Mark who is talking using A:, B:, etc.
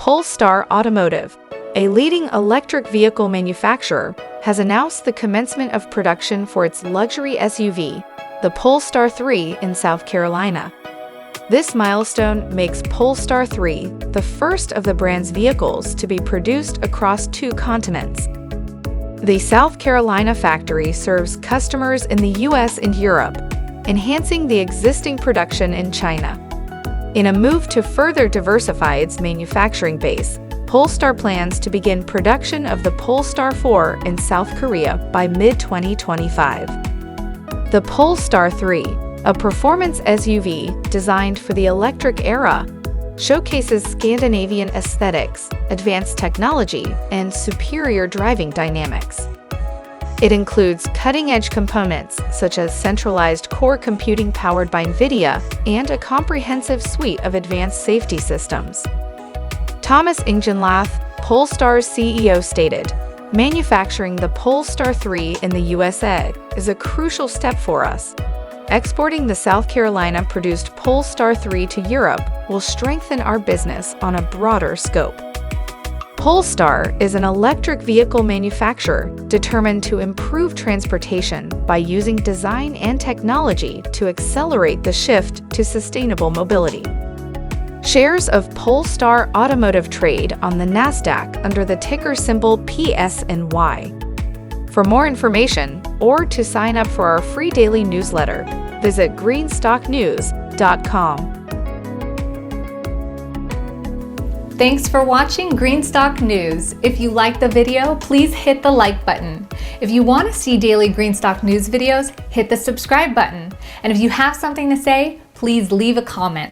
A: Polestar Automotive, a leading electric vehicle manufacturer, has announced the commencement of production for its luxury SUV, the Polestar 3, in South Carolina. This milestone makes Polestar 3 the first of the brand's vehicles to be produced across 2 continents. The South Carolina factory serves customers in the US and Europe, enhancing the existing production in China. In a move to further diversify its manufacturing base, Polestar plans to begin production of the Polestar 4 in South Korea by mid-2025. The Polestar 3, a performance SUV designed for the electric era, showcases Scandinavian aesthetics, advanced technology, and superior driving dynamics. It includes cutting-edge components such as centralized core computing powered by NVIDIA and a comprehensive suite of advanced safety systems. Thomas Ingenlath, Polestar's CEO, stated, "Manufacturing the Polestar 3 in the USA is a crucial step for us. Exporting the South Carolina-produced Polestar 3 to Europe will strengthen our business on a broader scope." Polestar is an electric vehicle manufacturer determined to improve transportation by using design and technology to accelerate the shift to sustainable mobility. Shares of Polestar Automotive trade on the NASDAQ under the ticker symbol PSNY. For more information or to sign up for our free daily newsletter, visit greenstocknews.com.
B: Thanks for watching Greenstock News. If you liked the video, please hit the like button. If you want to see daily Greenstock News videos, hit the subscribe button. And if you have something to say, please leave a comment.